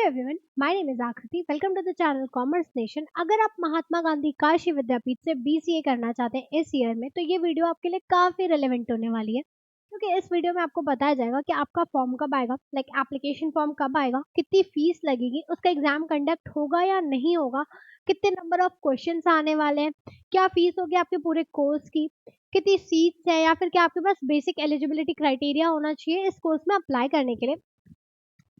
Everyone, my name is Aakriti. Welcome to the channel Commerce Nation. अगर आप महात्मा गांधी काशी विद्यापीठ से BCA करना चाहते हैं इस ईयर में, तो ये वीडियो आपके लिए काफी रिलेवेंट होने वाली है, क्योंकि इस वीडियो में आपको बताया जाएगा कि आपका फॉर्म कब आएगा, लाइक एप्लीकेशन फॉर्म कब आएगा, कितनी फीस लगेगी, उसका एग्जाम कंडक्ट होगा या नहीं होगा, कितने नंबर ऑफ क्वेश्चंस आने वाले हैं, क्या फीस होगी आपके पूरे कोर्स की, कितनी सीट्स है, या फिर क्या आपके पास बेसिक एलिजिबिलिटी क्राइटेरिया होना चाहिए इस कोर्स में अप्लाई करने के लिए।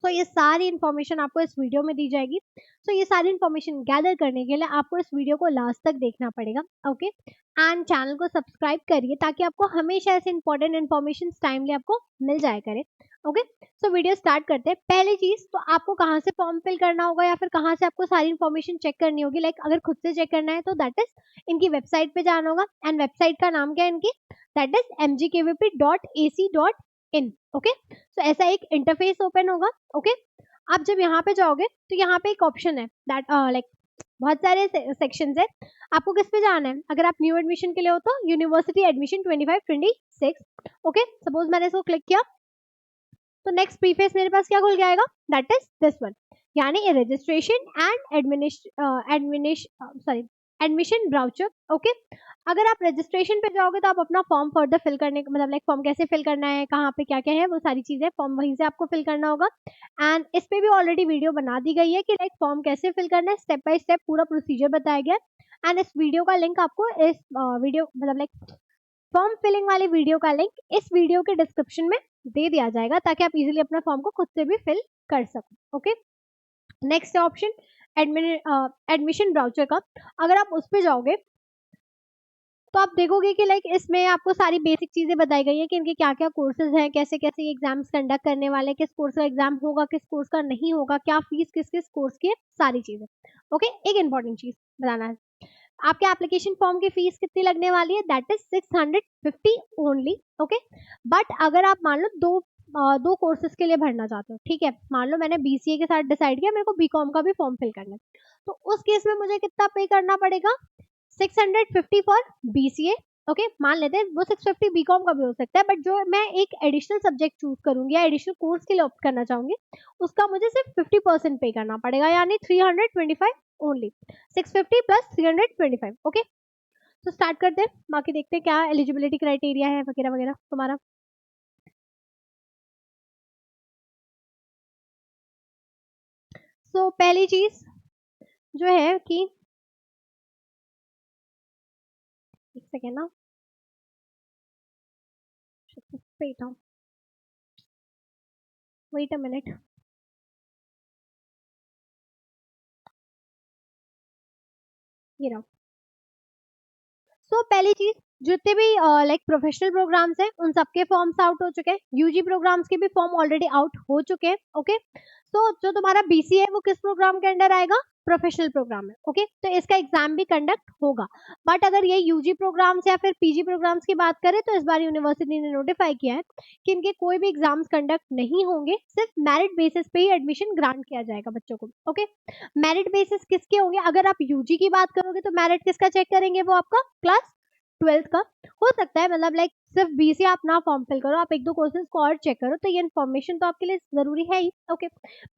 तो ये सारी इन्फॉर्मेशन आपको इस वीडियो में दी जाएगी। तो ये सारी इन्फॉर्मेशन गैदर करने के लिए आपको इस वीडियो को लास्ट तक देखना पड़ेगा। ओके, एंड चैनल को सब्सक्राइब करिए ताकि आपको हमेशा ऐसे इंपॉर्टेंट इन्फॉर्मेशन टाइमली आपको मिल जाया करे। ओके, सो वीडियो स्टार्ट करते हैं। पहली चीज, तो आपको कहाँ से फॉर्म फिल करना होगा या फिर कहाँ से आपको सारी इन्फॉर्मेशन चेक करनी होगी। लाइक अगर खुद से चेक करना है तो दैट इज इनकी वेबसाइट पे जाना होगा, एंड वेबसाइट का नाम क्या है इनकी, दैट इज mgkvp.ac.in। ओके, सो ऐसा एक इंटरफेस ओपन होगा। ओके, आप जब यहाँ पे जाओगे तो यहाँ पे एक ऑप्शन है दैट लाइक बहुत सारे सेक्शंस है। आपको किस पे जाना है? अगर आप न्यू एडमिशन के लिए हो तो यूनिवर्सिटी एडमिशन 25-26। ओके, सपोज मैंने इसको क्लिक किया तो नेक्स्ट प्रीफेस मेरे पास क्या खुल जाएगा, दैट इज दिस वन, यानी registration and admission brochure. Okay, अगर आप रजिस्ट्रेशन पे जाओगे तो आप अपना फॉर्म फर्दर फिल करने का मतलब लाइक फॉर्म कैसे फिल करना है, कहाँ पे क्या क्या है, वो सारी चीजें फॉर्म वहीं से आपको फिल करना होगा। एंड इस पे भी ऑलरेडी वीडियो बना दी गई है कि लाइक फॉर्म कैसे फिल करना है, स्टेप बाय स्टेप पूरा प्रोसीजर बताया गया है। एंड इस वीडियो का लिंक आपको इस वीडियो मतलब लाइक फॉर्म फिलिंग वाली वीडियो का लिंक इस वीडियो के डिस्क्रिप्शन में दे दिया जाएगा ताकि आप इजीली अपना फॉर्म को खुद से भी फिल कर सको। Okay, next option admission brochure का। अगर आप उस पे जाओगे तो आप देखोगे कि लाइक इसमें आपको सारी बेसिक चीजें बताई गई है कि इनके क्या क्या कोर्सेज हैं, कैसे कैसे एग्जाम्स कंडक्ट करने वाले, किस कोर्स का एग्जाम होगा, किस कोर्स का नहीं होगा, क्या फीस किस किस कोर्स की है, सारी चीजें। ओके, एक इंपॉर्टेंट चीज बताना है, आपके एप्लीकेशन फॉर्म की फीस कितनी लगने वाली है, that is 650 only. Okay, but अगर आप मान लो दो कोर्सेज के लिए भरना चाहते हो, ठीक है, मान लो मैंने बीसीए के साथ डिसाइड किया मेरे को बीकॉम का भी फॉर्म फिल करना है, तो उस केस में मुझे कितना पे करना पड़ेगा, 650 फॉर बीसीए। ओके, मान लेते हैं वो 650 बीकॉम का भी हो सकता है, बट जो मैं एक एडिशनल सब्जेक्ट चूज करूंगी या एडिशनल कोर्स के लिए ऑप्ट करना चाहूंगी उसका मुझे सिर्फ 50% पे करना पड़ेगा, यानी 325 ओनली, 650 प्लस 325। ओके, तो स्टार्ट करते हैं, बाकी देखते हैं क्या एलिजिबिलिटी क्राइटेरिया है वगैरह वगैरह तुम्हारा। सो पहली चीज जो है कि एक सेकेंड ना, वेट अ मिनट। ये रहा। सो पहली चीज, जितने भी लाइक प्रोफेशनल प्रोग्राम्स हैं उन सबके फॉर्म्स आउट हो चुके हैं, यूजी प्रोग्राम्स के भी फॉर्म ऑलरेडी आउट हो चुके हैं। ओके, सो जो तुम्हारा बीसीए है वो किस प्रोग्राम के अंडर आएगा, प्रोफेशनल प्रोग्राम है। ओके, तो इसका एग्जाम भी कंडक्ट होगा। बट अगर ये यूजी प्रोग्राम्स या फिर पीजी प्रोग्राम्स की बात करें तो इस बार यूनिवर्सिटी ने नोटिफाई किया है कि इनके कोई भी एग्जाम्स कंडक्ट नहीं होंगे, सिर्फ मेरिट बेसिस पे ही एडमिशन ग्रांट किया जाएगा बच्चों को। ओके, मेरिट बेसिस किसके होंगे, अगर आप यूजी की बात करोगे तो मेरिट किसका चेक करेंगे, वो आपका क्लास 12th का हो सकता है, मतलब लाइक सिर्फ बीसी आप ना फॉर्म फिल करो, आप एक दो कोर्सेज को और चेक करो, तो ये इन्फॉर्मेशन तो आपके लिए जरूरी है ही। ओके,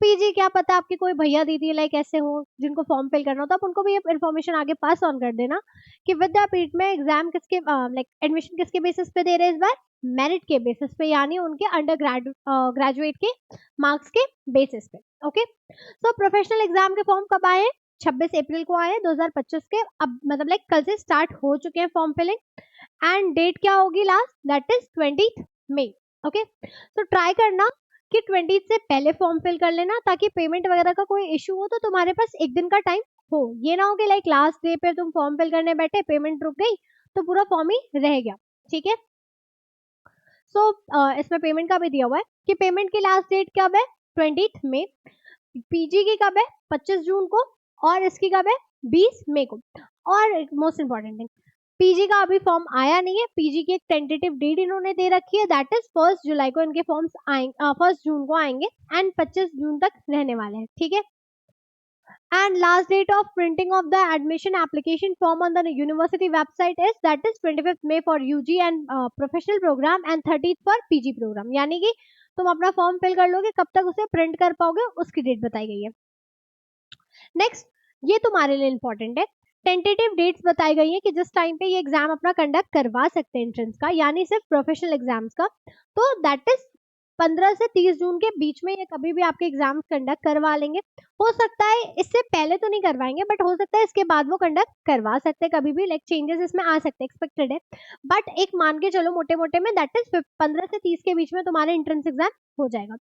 पीजी क्या पता आपके कोई भैया दीदी लाइक ऐसे हो जिनको फॉर्म फिल करना हो, तो आप उनको भी ये इन्फॉर्मेशन आगे पास ऑन कर देना कि विद्यापीठ में एग्जाम किसके लाइक एडमिशन किसके बेसिस पे दे रहे हैं इस बार, मेरिट के बेसिस पे, यानी उनके अंडर ग्रेजुएट के मार्क्स के बेसिस पे। ओके, सो प्रोफेशनल एग्जाम के फॉर्म कब आए, 26 अप्रैल को आए 2025 के, अब मतलब लाइक कल से स्टार्ट हो चुके हैं फॉर्म फिलिंग, एंड डेट क्या होगी लास्ट, दैट इज 20 मई। ओके, तो ट्राई करना कि 20 से पहले फॉर्म फिल कर लेना ताकि पेमेंट वगैरह का कोई इशू हो तो तुम्हारे पास एक दिन का टाइम हो, ये ना हो कि लाइक लास्ट डे पे तुम फॉर्म फिल करने बैठे पेमेंट रुक गई तो पूरा फॉर्म ही रह गया। ठीक है, सो इसमें पेमेंट का भी दिया हुआ है कि पेमेंट की लास्ट डेट कब है, 20 मई, पीजी की कब है, 25 जून को, और इसकी कब है, 20 मई को। और मोस्ट इंपॉर्टेंट थिंग, पीजी का अभी फॉर्म आया नहीं है, पीजी की एक टेंटेटिव डेट इन्होंने दे रखी है, दैट इज 1 जुलाई को इनके फॉर्म्स आएंगे, 1 जून को आएंगे एंड 25 जून तक रहने वाले हैं। ठीक है, and last date of printing of the admission application form on the university website is that is 25th May for UG and professional program and 30th for PG program, यानी कि तुम अपना फॉर्म फिल कर लोगे, कब तक उसे print कर पाओगे उसकी डेट बताई गई है। नेक्स्ट, ये तुम्हारे लिए इंपॉर्टेंट है, टेंटेटिव डेट्स बताई गई है कि जिस टाइम पे ये एग्जाम अपना कंडक्ट करवा सकते हैं एंट्रेंस का, यानी सिर्फ प्रोफेशनल एग्जाम्स का, तो दैट इज 15 से 30 जून के बीच में ये कभी भी आपके एग्जाम कंडक्ट करवा लेंगे। हो सकता है इससे पहले तो नहीं करवाएंगे, बट हो सकता है इसके बाद वो कंडक्ट करवा सकते हैं कभी भी, लाइक चेंजेस इसमें आ सकते हैं, एक्सपेक्टेड है। बट एक मान के चलो मोटे मोटे में दैट इज 15 से 30 के बीच में तुम्हारे एंट्रेंस एग्जाम हो जाएगा।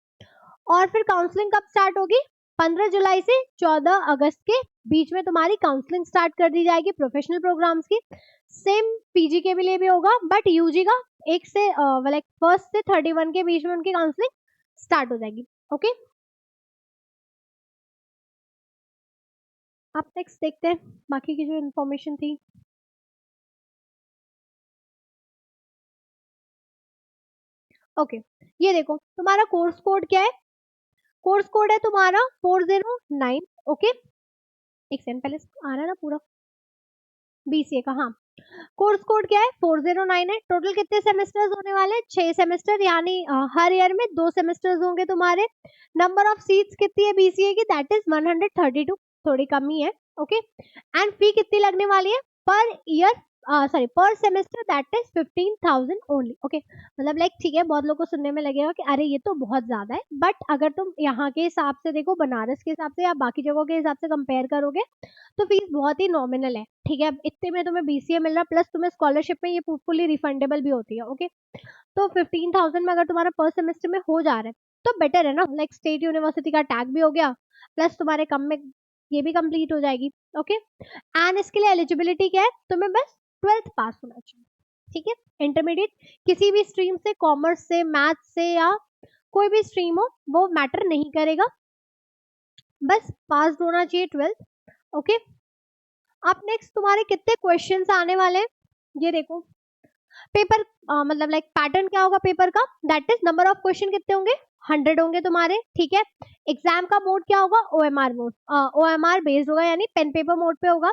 और फिर काउंसलिंग कब स्टार्ट होगी? 15 जुलाई से 14 अगस्त के बीच में तुम्हारी काउंसलिंग स्टार्ट कर दी जाएगी प्रोफेशनल प्रोग्राम्स की। सेम पीजी के भी लिए भी होगा, बट यूजी का 1 से लाइक 1 से 31 के बीच में उनकी काउंसलिंग स्टार्ट हो जाएगी। ओके, आप नेक्स्ट देखते हैं बाकी की जो इन्फॉर्मेशन थी। ओके, ये देखो तुम्हारा कोर्स कोड क्या है? कोर्स कोड है तुम्हारा 409। ओके, एक सेकंड पहले आ रहा है ना पूरा बीसीए का। हाँ, कोर्स कोड क्या है? 409 है। टोटल कितने सेमेस्टर्स होने वाले हैं? 6 सेमेस्टर, यानी हर ईयर में 2 सेमेस्टर्स होंगे तुम्हारे। नंबर ऑफ सीट्स कितनी है बीसीए की? दैट इज 132, थोड़ी कमी है। ओके, एंड फी कितनी लगने वाली है पर ईयर, सॉरी पर semester? That is 15,000 only. Okay, मतलब लाइक ठीक है, बहुत लोगों को सुनने में लगेगा कि अरे ये तो बहुत ज्यादा है, बट अगर तुम यहाँ के हिसाब से देखो, बनारस के हिसाब से या बाकी जगहों के हिसाब से कंपेयर करोगे तो फीस बहुत ही नॉमिनल है। ठीक है, अब इतने में तुम्हें बीसीए मिल रहा, प्लस तुम्हें स्कॉलरशिप में ये फुली रिफंडेबल भी होती है। ओके, तो 15,000 में अगर तुम्हारा पर सेमेस्टर में हो जा रहा है तो बेटर है ना, लाइक स्टेट यूनिवर्सिटी का टैग भी हो गया, प्लस तुम्हारे कम में ये भी कंप्लीट हो जाएगी। ओके, एंड इसके लिए एलिजिबिलिटी क्या है? तुम्हें बस 12th पास होना चाहिए। ठीक है, इंटरमीडिएट किसी भी स्ट्रीम से, कॉमर्स से, मैथ से, या कोई भी स्ट्रीम हो वो मैटर नहीं करेगा, बस पास होना चाहिए 12th। ओके, अब नेक्स्ट तुम्हारे कितने क्वेश्चंस आने वाले हैं ये देखो। पेपर मतलब लाइक पैटर्न क्या होगा पेपर का? That is number of question कितने होंगे? 100 होंगे तुम्हारे। ठीक है, एग्जाम का मोड क्या होगा? ओएमआर मोड, ओएमआर बेस्ड होगा, यानी पेन पेपर मोड पे होगा।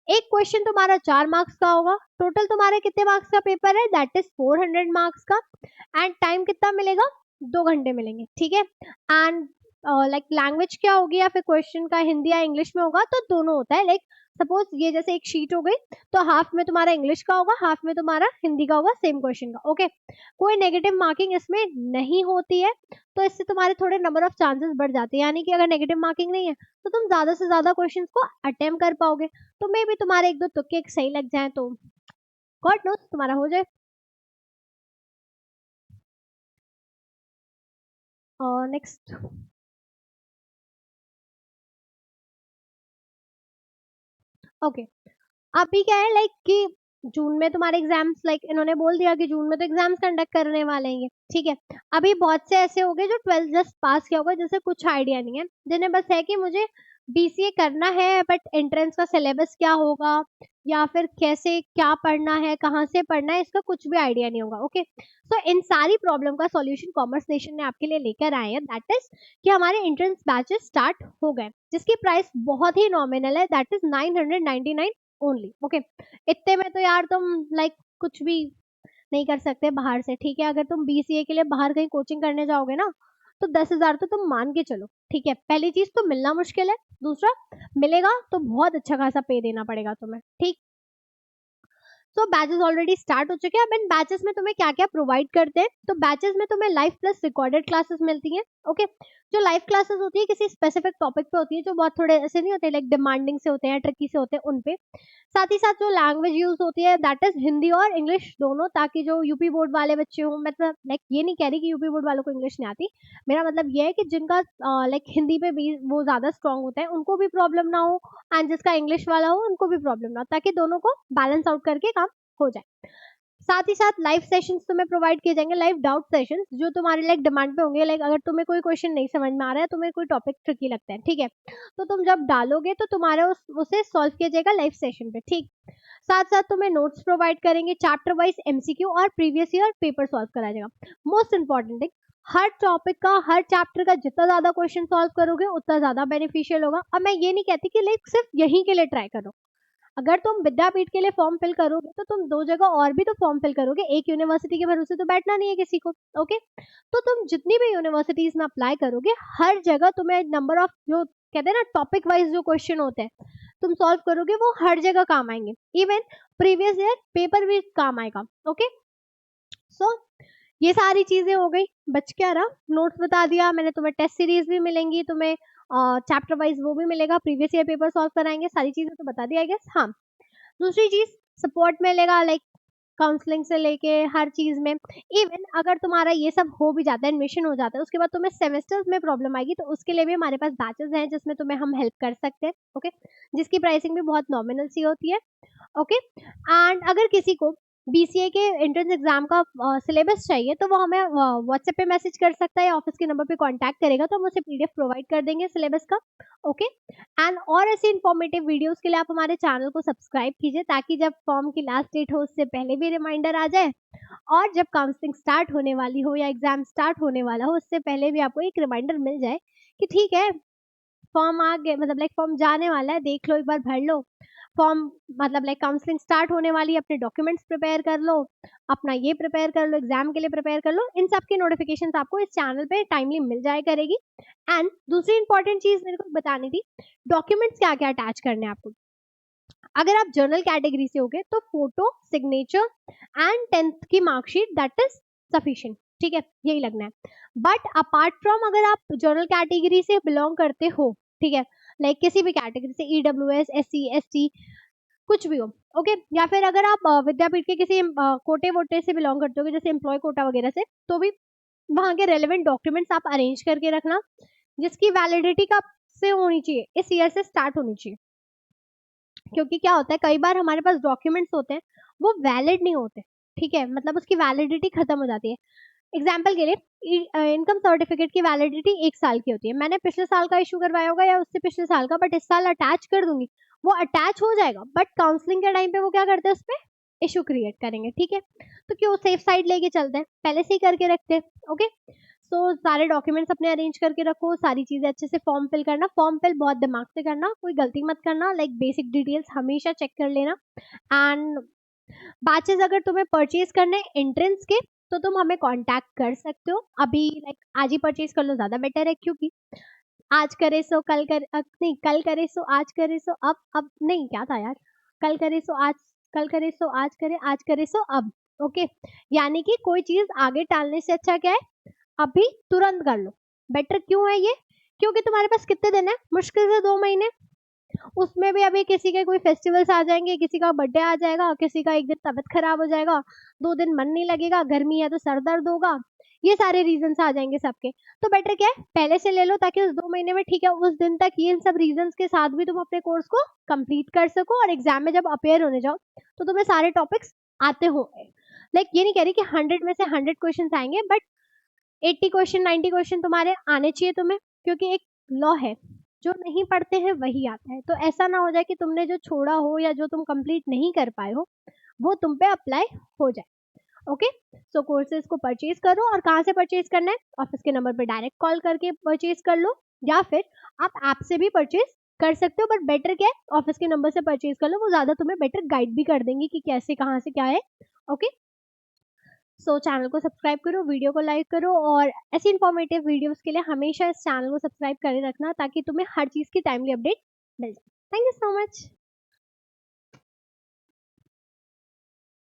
एक क्वेश्चन तुम्हारा 4 मार्क्स का होगा। टोटल तुम्हारे कितने मार्क्स का पेपर है? दैट इज 400 मार्क्स का। एंड टाइम कितना मिलेगा? 2 घंटे मिलेंगे। ठीक है, एंड लाइक लैंग्वेज क्या होगी, या फिर क्वेश्चन का हिंदी या इंग्लिश में होगा, तो दोनों होता है। लाइक सपोज ये जैसे एक शीट हो गई, तो हाफ में तुम्हारा इंग्लिश का होगा, हाफ में तुम्हारा हिंदी का होगा, सेम क्वेश्चन का। ओके, कोई नेगेटिव मार्किंग इसमें नहीं होती है, तो इससे तुम्हारे थोड़े नंबर ऑफ चांसेस बढ़ जाते हैं, यानी कि अगर नेगेटिव मार्किंग नहीं है तो तुम ज्यादा से ज्यादा क्वेश्चन को अटेम्प्ट कर पाओगे। तो मे भी तुम्हारे एक दो तुक्के सही लग जाए तो गॉड नोस तुम्हारा हो जाए। और नेक्स्ट, ओके, अभी क्या है लाइक कि जून में तुम्हारे एग्जाम्स, लाइक इन्होंने बोल दिया कि जून में तो एग्जाम्स कंडक्ट करने वाले हैं। ठीक है, अभी बहुत से ऐसे हो गए जो 12th जस्ट पास किया होगा, जैसे कुछ आइडिया नहीं है, जिन्हें बस है कि मुझे बीसीए करना है, बट एंट्रेंस का सिलेबस क्या होगा या फिर कैसे क्या पढ़ना है, कहाँ से पढ़ना है, इसका कुछ भी आइडिया नहीं होगा। ओके, सो इन सारी प्रॉब्लम का सॉल्यूशन कॉमर्स नेशन ने आपके लिए लेकर आए हैं। दैट इज कि हमारे एंट्रेंस बैचेस स्टार्ट हो गए, जिसकी प्राइस बहुत ही नॉमिनल है, दैट इज 999 ओनली। ओके, इतने में तो यार तुम लाइक कुछ भी नहीं कर सकते बाहर से। ठीक है, अगर तुम बीसीए के लिए बाहर कहीं कोचिंग करने जाओगे ना, तो 10,000 तो तुम मान के चलो। ठीक है, पहली चीज तो मिलना मुश्किल है, दूसरा मिलेगा तो बहुत अच्छा खासा पे देना पड़ेगा तुम्हें। ठीक, सो बैचेस ऑलरेडी स्टार्ट हो चुके हैं। अब इन बैचेस में तुम्हें क्या क्या प्रोवाइड करते हैं? तो बैचेस में तुम्हें लाइव प्लस रिकॉर्डेड क्लासेस मिलती हैं। ओके, जो लाइव क्लासेस होती है किसी स्पेसिफिक टॉपिक पे होती है, जो बहुत थोड़े ऐसे नहीं होते, लाइक डिमांडिंग से होते हैं, ट्रिकी से होते हैं, उन पे। साथ ही साथ जो लैंग्वेज यूज होती है दैट इज हिंदी और इंग्लिश दोनों, ताकि जो यूपी बोर्ड वाले बच्चे हों, मतलब लाइक ये नहीं कह रही कि यूपी बोर्ड वालों को इंग्लिश नहीं आती, मेरा मतलब ये है कि जिनका लाइक हिंदी पे भी वो ज्यादा स्ट्रांग होता है उनको भी प्रॉब्लम ना हो, एंड जिसका इंग्लिश वाला हो उनको भी प्रॉब्लम ना हो, ताकि दोनों को बैलेंस आउट करके काम हो जाए। साथ ही साथ लाइव सेशंस तुम्हें प्रोवाइड किए जाएंगे, लाइव डाउट सेशंस, जो तुम्हारे लाइक डिमांड पे होंगे। लाइक अगर तुम्हें कोई क्वेश्चन नहीं समझ में आ रहा है, तुम्हें कोई टॉपिक ट्रिकी लगता है, ठीक है, तो तुम जब डालोगे तो तुम्हारा उसे सॉल्व किया जाएगा लाइव सेशन पे। ठीक, साथ साथ तुम्हें नोट्स प्रोवाइड करेंगे, चैप्टर वाइज एमसीक्यू और प्रीवियस ईयर पेपर सॉल्व कराया जाएगा। मोस्ट इंपॉर्टेंट थिंग, हर टॉपिक का, हर चैप्टर का जितना ज्यादा क्वेश्चन सॉल्व करोगे उतना ज्यादा बेनिफिशियल होगा। और मैं ये नहीं कहती कि लाइक सिर्फ यहीं के लिए ट्राई करो, अगर तुम विद्यापीठ के लिए फॉर्म फिल करोगे तो तुम 2 जगह और भी तो फॉर्म फिल करोगे, एक यूनिवर्सिटी के भरोसे तो बैठना नहीं है किसी को। ओके, तो तुम जितनी भी यूनिवर्सिटीज में अप्लाई करोगे हर जगह तुम्हें नंबर ऑफ, जो कहते हैं ना टॉपिक वाइज जो क्वेश्चन होते हैं तुम सॉल्व करोगे, वो हर जगह काम आएंगे। इवन प्रीवियस ईयर पेपर भी काम आएगा। ओके, सो ये सारी चीजें हो गई। बच क्या रहा, नोट्स बता दिया मैंने तुम्हें, टेस्ट सीरीज भी मिलेंगी तुम्हें, चैप्टर वाइज वो भी मिलेगा, प्रीवियस ईयर पेपर सॉल्व कराएंगे, सारी चीजें तो बता दिया आई गेस। हाँ, दूसरी चीज सपोर्ट मिलेगा, लाइक काउंसलिंग से लेके हर चीज में। इवन अगर तुम्हारा ये सब हो भी जाता है, एडमिशन हो जाता है, उसके बाद तुम्हें सेमेस्टर्स में प्रॉब्लम आएगी तो उसके लिए भी हमारे पास बैचेस हैं जिसमें तुम्हें हम हेल्प कर सकते हैं। ओके, जिसकी प्राइसिंग भी बहुत नॉमिनल सी होती है। ओके, एंड अगर किसी को बीसीए के एंट्रेंस एग्जाम का सिलेबस चाहिए तो वो हमें व्हाट्सएप पे मैसेज कर सकता है या ऑफिस के नंबर पे कांटेक्ट करेगा तो हम उसे पीडीएफ प्रोवाइड कर देंगे सिलेबस का। ओके, एंड और ऐसे इन्फॉर्मेटिव वीडियोस के लिए आप हमारे चैनल को सब्सक्राइब कीजिए ताकि जब फॉर्म की लास्ट डेट हो उससे पहले भी रिमाइंडर आ जाए, और जब काउंसलिंग स्टार्ट होने वाली हो या एग्जाम स्टार्ट होने वाला हो उससे पहले भी आपको एक रिमाइंडर मिल जाए कि ठीक है फॉर्म आ गए, मतलब लाइक फॉर्म जाने वाला है, देख लो एक बार भर लो फॉर्म, मतलब लाइक काउंसलिंग स्टार्ट होने वाली है, अपने डॉक्यूमेंट्स प्रिपेयर कर लो, अपना ये प्रिपेयर कर लो, एग्जाम के लिए प्रिपेयर कर लो। इन सब की नोटिफिकेशंस आपको इस चैनल पे टाइमली मिल जाया करेगी। एंड दूसरी इंपॉर्टेंट चीज मेरे को बतानी थी, डॉक्यूमेंट्स क्या क्या अटैच करने हैं आपको। अगर आप जर्नल कैटेगरी से होगे तो फोटो, सिग्नेचर एंड 10th की मार्कशीट, दैट इज सफिशिएंट। ठीक है, यही लगना है। बट अपार्ट फ्रॉम अगर आप जर्नल कैटेगरी से बिलोंग करते हो, ठीक है, लाइक किसी भी कैटेगरी से, ईडब्ल्यूएस, एससी, एसटी, कुछ भी हो, ओके, या फिर अगर आप विद्यापीठ के किसी कोटे वोटे से बिलोंग करते हो जैसे एम्प्लॉय कोटा वगैरह से, तो भी वहां के रेलेवेंट डॉक्यूमेंट्स आप अरेंज करके रखना जिसकी वैलिडिटी कब से होनी चाहिए, इस ईयर से स्टार्ट होनी चाहिए। क्योंकि क्या होता है कई बार हमारे पास डॉक्यूमेंट्स होते हैं वो वैलिड नहीं होते, ठीक है, मतलब उसकी वैलिडिटी खत्म हो जाती है। एग्जाम्पल के लिए इनकम सर्टिफिकेट की वैलिडिटी 1 साल की होती है, मैंने पिछले साल का इशू करवाया होगा या उससे पिछले साल का, बट इस साल अटैच कर दूंगी, वो अटैच हो जाएगा, बट काउंसलिंग के टाइम पे वो क्या करते हैं उस पर इशू क्रिएट करेंगे। ठीक है, तो क्यों सेफ साइड लेके चलते हैं, पहले से ही करके रखते हैं। ओके, सो सारे डॉक्यूमेंट्स अपने अरेंज करके रखो, सारी चीजें अच्छे से, फॉर्म फिल करना, फॉर्म फिल बहुत दिमाग से करना, कोई गलती मत करना, लाइक बेसिक डिटेल्स हमेशा चेक कर लेना। एंड बैचेस अगर तुम्हें परचेज करने एंट्रेंस के तो तुम हमें कांटेक्ट कर सकते हो अभी, लाइक आज ही परचेज कर लो, ज्यादा बेटर है, क्योंकि आज करे सो कल कर नहीं, कल करे सो आज करे सो अब नहीं, क्या था यार, कल करे सो आज, कल करे सो आज करे सो अब। ओके, यानी कि कोई चीज आगे टालने से अच्छा क्या है, अभी तुरंत कर लो, बेटर। क्यों है ये, क्योंकि तुम्हारे पास कितने दिन है, मुश्किल से 2 महीने, उसमें भी अभी किसी के कोई फेस्टिवल्स आ जाएंगे, किसी का बर्थडे आ जाएगा, किसी का एक दिन तबीयत खराब हो जाएगा, 2 दिन मन नहीं लगेगा, गर्मी है तो सर दर्द होगा, ये सारे रीजन आ जाएंगे सबके। तो बेटर क्या है पहले से ले लो ताकि उस 2 महीने में, ठीक है, उस दिन तक ये इन सब रीजन के साथ भी तुम अपने कोर्स को कंप्लीट कर सको और एग्जाम में जब अपेयर होने जाओ तो तुम्हें सारे टॉपिक्स आते हो। लाइक ये नहीं कह रही कि 100 में से 100 क्वेश्चन आएंगे, बट 80 क्वेश्चन 90 क्वेश्चन तुम्हारे आने चाहिए तुम्हें, क्योंकि एक लॉ है, जो नहीं पढ़ते हैं वही आता है। तो ऐसा ना हो जाए कि तुमने जो छोड़ा हो या जो तुम कंप्लीट नहीं कर पाए हो वो तुम पे अप्लाई हो जाए। ओके, सो कोर्सेज को परचेज करो, और कहाँ से परचेज करना है, ऑफिस के नंबर पे डायरेक्ट कॉल करके परचेज कर लो, या फिर आप ऐप से भी परचेज कर सकते हो, बट बेटर क्या है ऑफिस के नंबर से परचेज कर लो, वो ज्यादा तुम्हें बेटर गाइड भी कर देंगे कि कैसे कहाँ से क्या है। ओके, सो चैनल को सब्सक्राइब करो, वीडियो को लाइक करो, और ऐसी इन्फॉर्मेटिव वीडियोस के लिए हमेशा इस चैनल को सब्सक्राइब करे रखना ताकि तुम्हें हर चीज़ की टाइमली अपडेट मिल जाए। Thank you so much.